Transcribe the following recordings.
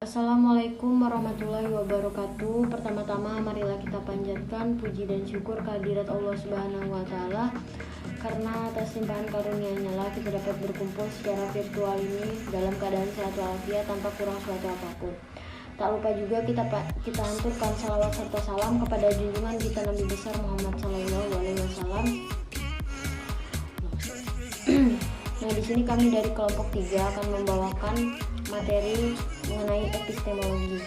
Assalamualaikum warahmatullahi wabarakatuh. Pertama-tama marilah kita panjatkan puji dan syukur kehadirat Allah Subhanahu wa taala karena atas limpahan karunia-Nya lah kita dapat berkumpul secara virtual ini dalam keadaan sehat walafiat tanpa kurang suatu apapun. Tak lupa juga kita anturkan salawat serta salam kepada junjungan kita Nabi besar Muhammad Sallallahu Alaihi Wasallam. Nah, di sini kami dari kelompok 3 akan membawakan materi mengenai epistemologi.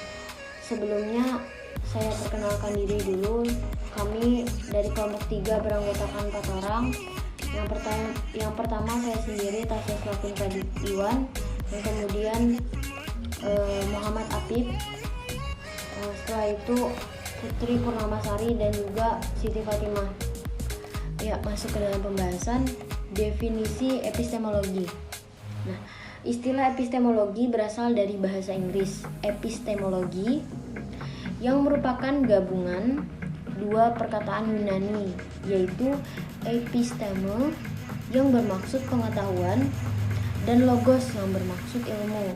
Sebelumnya saya perkenalkan diri dulu. Kami dari kelompok 3 beranggotakan 4 orang. Yang pertama saya sendiri, Tasya Slapin Kadit Iwan. Yang kemudian Muhammad Apip. Setelah itu Putri Purnamasari dan juga Siti Fatimah. Ya, masuk ke dalam pembahasan definisi epistemologi. Nah, istilah epistemologi berasal dari bahasa Inggris epistemologi yang merupakan gabungan dua perkataan Yunani, yaitu episteme yang bermaksud pengetahuan dan logos yang bermaksud ilmu,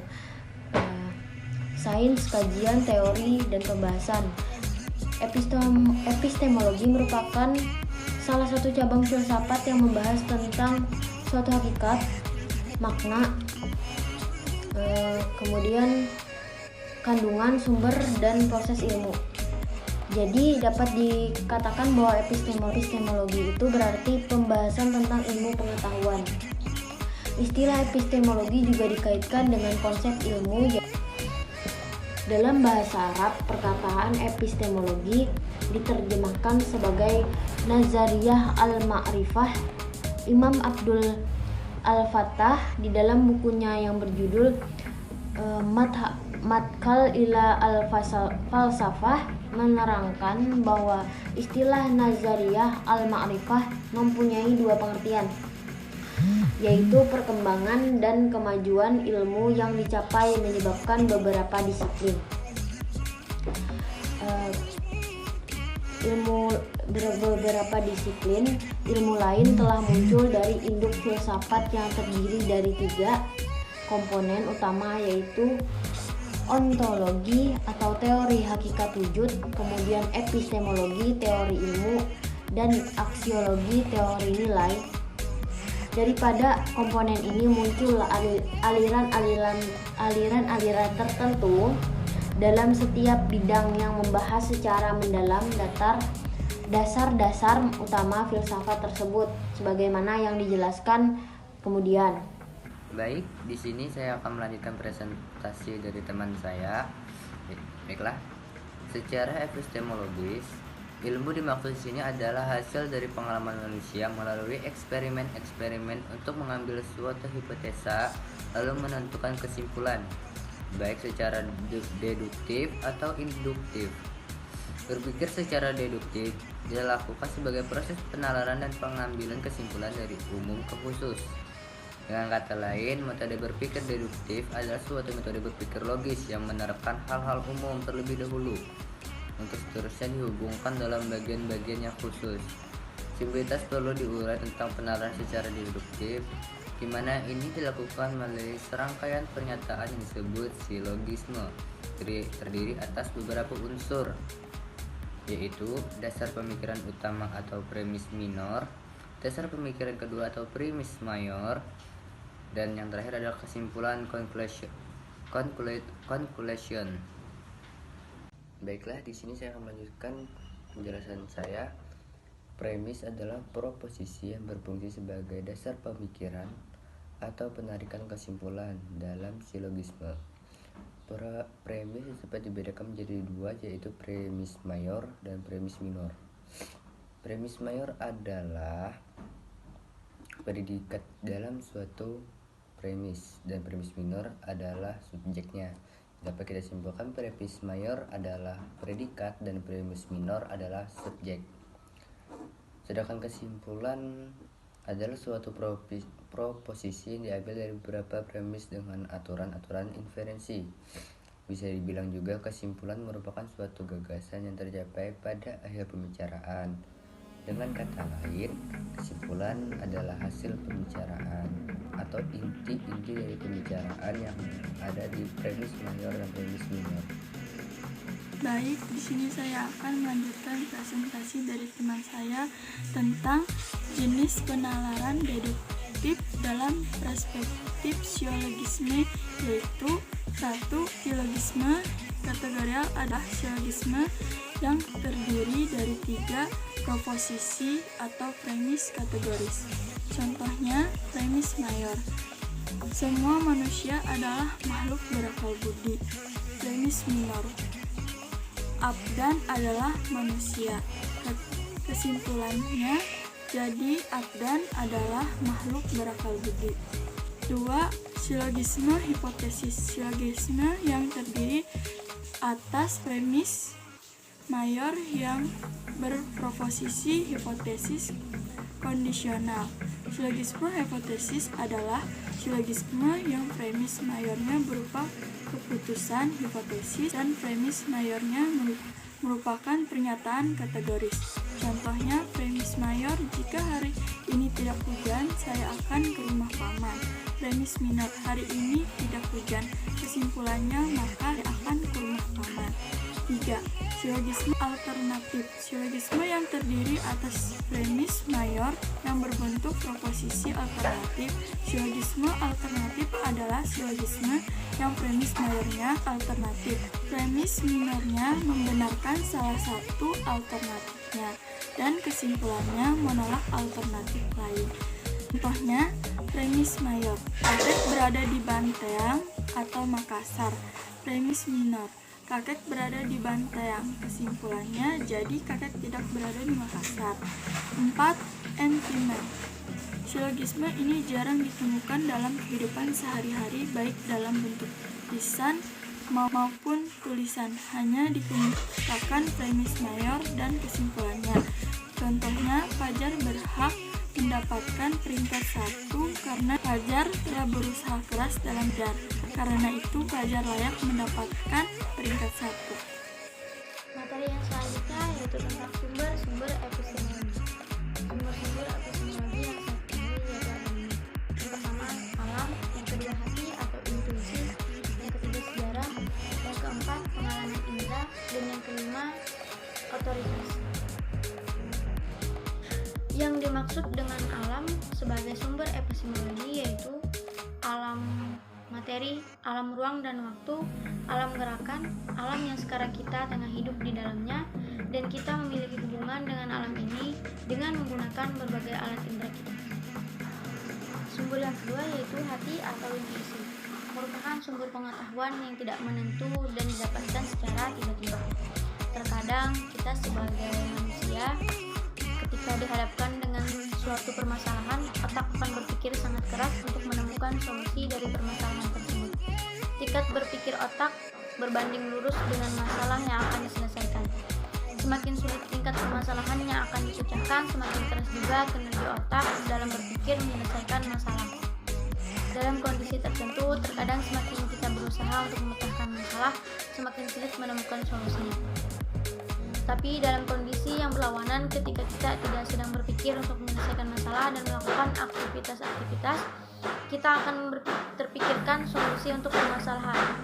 sains, kajian, teori, dan pembahasan. Epistemologi merupakan salah satu cabang filsafat yang membahas tentang suatu hakikat, makna, kemudian kandungan, sumber, dan proses ilmu. Jadi dapat dikatakan bahwa epistemologi itu berarti pembahasan tentang ilmu pengetahuan. Istilah epistemologi juga dikaitkan dengan konsep ilmu. Dalam bahasa Arab, perkataan epistemologi diterjemahkan sebagai Nazariyah al-Ma'rifah. Imam Abdul Al-Fattah di dalam bukunya yang berjudul Madkhal ila al-Falsafah menerangkan bahwa istilah Nazariyah al-Ma'rifah mempunyai dua pengertian, yaitu perkembangan dan kemajuan ilmu yang dicapai menyebabkan beberapa disiplin. Beberapa disiplin ilmu lain telah muncul dari induk filsafat yang terdiri dari 3 komponen utama, yaitu ontologi atau teori hakikat wujud, kemudian epistemologi teori ilmu, dan aksiologi teori nilai. Daripada komponen ini muncul aliran-aliran tertentu dalam setiap bidang yang membahas secara mendalam dasar-dasar utama filsafat tersebut, sebagaimana yang dijelaskan kemudian. Baik, di sini saya akan melanjutkan presentasi dari teman saya. Baiklah, secara epistemologis, ilmu dimaksud di sini adalah hasil dari pengalaman manusia melalui eksperimen untuk mengambil suatu hipotesa lalu menentukan kesimpulan, baik secara deduktif atau induktif. Berpikir secara deduktif dilakukan sebagai proses penalaran dan pengambilan kesimpulan dari umum ke khusus. Dengan kata lain, metode berpikir deduktif adalah suatu metode berpikir logis yang menerapkan hal-hal umum terlebih dahulu untuk seterusnya dihubungkan dalam bagian-bagian yang khusus. Simplitas perlu diurai tentang penalaran secara deduktif, di mana ini dilakukan melalui serangkaian pernyataan yang disebut silogisme, terdiri atas beberapa unsur, yaitu dasar pemikiran utama atau premis minor, dasar pemikiran kedua atau premis mayor, dan yang terakhir adalah kesimpulan conclusion. Baiklah, di sini saya akan melanjutkan penjelasan saya. Premis adalah proposisi yang berfungsi sebagai dasar pemikiran atau penarikan kesimpulan dalam silogisme. Premis dapat dibedakan menjadi 2, yaitu premis mayor dan premis minor. Premis mayor adalah predikat dalam suatu premis dan premis minor adalah subjeknya. Dapat kita simpulkan premis mayor adalah predikat dan premis minor adalah subjek. Sedangkan kesimpulan adalah suatu proposisi yang diambil dari beberapa premis dengan aturan-aturan inferensi. Bisa dibilang juga kesimpulan merupakan suatu gagasan yang tercapai pada akhir pembicaraan. Dengan kata lain, kesimpulan adalah hasil pembicaraan atau inti-inti dari pembicaraan yang ada di premis mayor dan premis minor. Baik, di sini saya akan melanjutkan presentasi dari teman saya tentang jenis penalaran deduktif dalam perspektif siologisme, yaitu 1. Silogisme kategorial adalah silogisme yang terdiri dari 3 proposisi atau premis kategoris. Contohnya, premis mayor. Semua manusia adalah makhluk berakal budi. Premis minor. Abdan adalah manusia. Kesimpulannya, jadi abdan adalah makhluk berakal budi. 2. Silogisme hipotesis. Silogisme yang terdiri atas premis mayor yang berproposisi hipotesis kondisional. Silogisme hipotesis adalah silogisme yang premis mayornya berupa keputusan hipotesis dan premis mayornya merupakan pernyataan kategoris. Contohnya, premis mayor, jika hari ini tidak hujan, saya akan ke rumah paman. Premis minor, hari ini tidak hujan, kesimpulannya maka saya akan ke rumah paman. 3. Silogisme alternatif. Silogisme yang terdiri atas premis mayor yang berbentuk proposisi alternatif. Silogisme alternatif adalah silogisme yang premis mayornya alternatif. Premis minornya membenarkan salah satu alternatifnya dan kesimpulannya menolak alternatif lain. Contohnya, premis mayor, kakek berada di Banteang atau Makassar. Premis minor, kakek berada di Banteang. Kesimpulannya, jadi kakek tidak berada di Makassar. 4. Entimen. Silogisme ini jarang ditemukan dalam kehidupan sehari-hari, baik dalam bentuk lisan maupun tulisan. Hanya dikemukakan premis mayor dan kesimpulannya. Contohnya, Fajar berhak mendapatkan peringkat 1 karena Fajar telah berusaha keras dalam belajar. Karena itu, Fajar layak mendapatkan peringkat 1. Materi yang selanjutnya yaitu tentang sumber-sumber epistemologi. Sumber-sumber epistemologi yang saya pilih yaitu ada 5. Yang pertama, alam. Yang kedua, hati atau intuisi. Yang ketiga, sejarah. Yang keempat, pengalaman indera. Dan yang kelima, otoritas. Yang dimaksud dengan alam sebagai sumber epistemologi yaitu alam materi, alam ruang dan waktu, alam gerakan, alam yang sekarang kita tengah hidup di dalamnya, dan kita memiliki hubungan dengan alam ini dengan menggunakan berbagai alat indera kita. Sumber yang kedua yaitu hati atau intuisi, merupakan sumber pengetahuan yang tidak menentu dan didapatkan secara tiba-tiba. Terkadang kita sebagai manusia ketika dihadapkan dengan suatu permasalahan, otak akan berpikir sangat keras untuk menemukan solusi dari permasalahan tersebut. Tingkat berpikir otak berbanding lurus dengan masalah yang akan diselesaikan. Semakin sulit tingkat permasalahan yang akan dipecahkan, semakin keras juga kinerja otak dalam berpikir menyelesaikan masalah. Dalam kondisi tertentu, terkadang semakin kita berusaha untuk memecahkan masalah, semakin sulit menemukan solusinya. Tapi dalam kondisi yang berlawanan, ketika kita tidak sedang berpikir untuk menyelesaikan masalah dan melakukan aktivitas-aktivitas, kita akan terpikirkan solusi untuk permasalahan.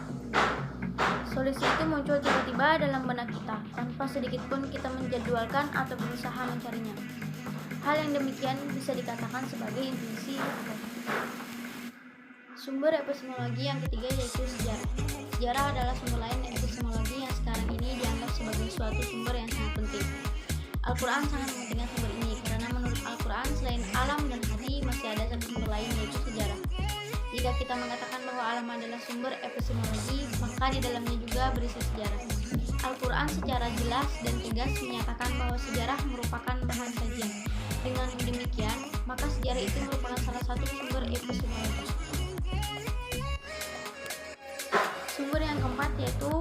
Solusi itu muncul tiba-tiba dalam benak kita, tanpa sedikit pun kita menjadwalkan atau berusaha mencarinya. Hal yang demikian bisa dikatakan sebagai intuisi. Sumber epistemologi yang ketiga yaitu sejarah. Sejarah adalah sumber lain epistemologi yang sekarang ini dianggap sebagai suatu sumber yang sangat penting. Al-Quran sangat mementingkan sumber ini karena menurut Al-Quran selain alam dan hati masih ada satu sumber lain yaitu sejarah. Jika kita mengatakan bahwa alam adalah sumber epistemologi, maka di dalamnya juga berisi sejarah. Al-Quran secara jelas dan tegas menyatakan bahwa sejarah merupakan bahan kajian. Dengan demikian, maka sejarah itu merupakan salah satu sumber epistemologi. Sumber yang keempat yaitu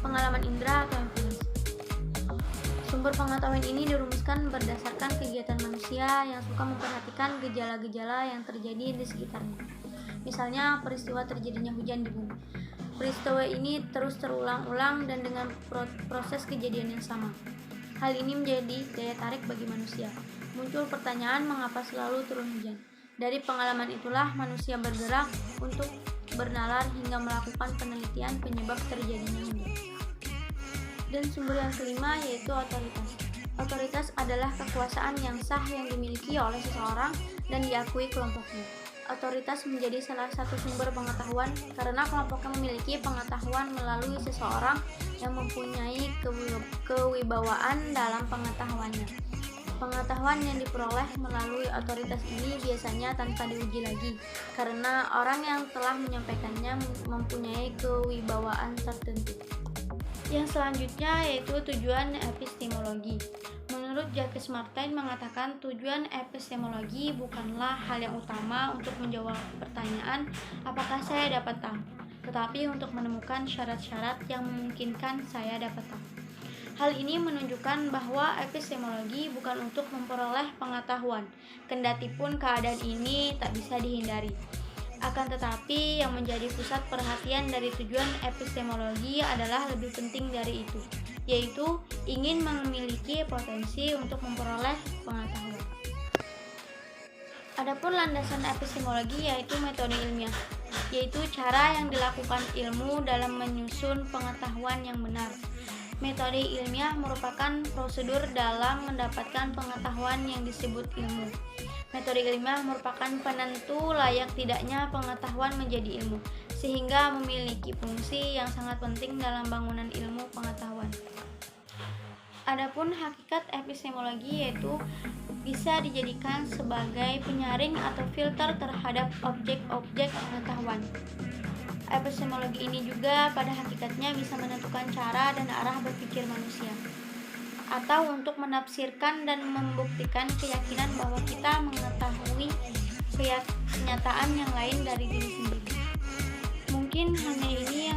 pengalaman indera atau empiris. Sumber pengetahuan ini dirumuskan berdasarkan kegiatan manusia yang suka memperhatikan gejala-gejala yang terjadi di sekitarnya. Misalnya, peristiwa terjadinya hujan di bumi. Peristiwa ini terus terulang-ulang dan dengan proses kejadian yang sama. Hal ini menjadi daya tarik bagi manusia. Muncul pertanyaan mengapa selalu turun hujan. Dari pengalaman itulah manusia bergerak untuk bernalar hingga melakukan penelitian penyebab terjadinya hujan. Dan sumber yang kelima yaitu otoritas. Otoritas adalah kekuasaan yang sah yang dimiliki oleh seseorang dan diakui kelompoknya. Otoritas menjadi salah satu sumber pengetahuan karena kelompoknya memiliki pengetahuan melalui seseorang yang mempunyai kewibawaan dalam pengetahuannya. Pengetahuan yang diperoleh melalui otoritas ini biasanya tanpa diuji lagi, karena orang yang telah menyampaikannya mempunyai kewibawaan tertentu. Yang selanjutnya yaitu tujuan epistemologi. Menurut Jacques Maritain mengatakan tujuan epistemologi bukanlah hal yang utama untuk menjawab pertanyaan apakah saya dapat tahu, tetapi untuk menemukan syarat-syarat yang memungkinkan saya dapat tahu. Hal ini menunjukkan bahwa epistemologi bukan untuk memperoleh pengetahuan, kendati pun keadaan ini tak bisa dihindari. Akan tetapi, yang menjadi pusat perhatian dari tujuan epistemologi adalah lebih penting dari itu, yaitu ingin memiliki potensi untuk memperoleh pengetahuan. Adapun landasan epistemologi yaitu metode ilmiah, yaitu cara yang dilakukan ilmu dalam menyusun pengetahuan yang benar. Metode ilmiah merupakan prosedur dalam mendapatkan pengetahuan yang disebut ilmu. Metode ilmiah merupakan penentu layak tidaknya pengetahuan menjadi ilmu, sehingga memiliki fungsi yang sangat penting dalam bangunan ilmu pengetahuan. Adapun hakikat epistemologi yaitu bisa dijadikan sebagai penyaring atau filter terhadap objek-objek pengetahuan. Epistemologi ini juga pada hakikatnya bisa menentukan cara dan arah berpikir manusia, atau untuk menafsirkan dan membuktikan keyakinan bahwa kita mengetahui kenyataan yang lain dari diri sendiri. Mungkin hanya ini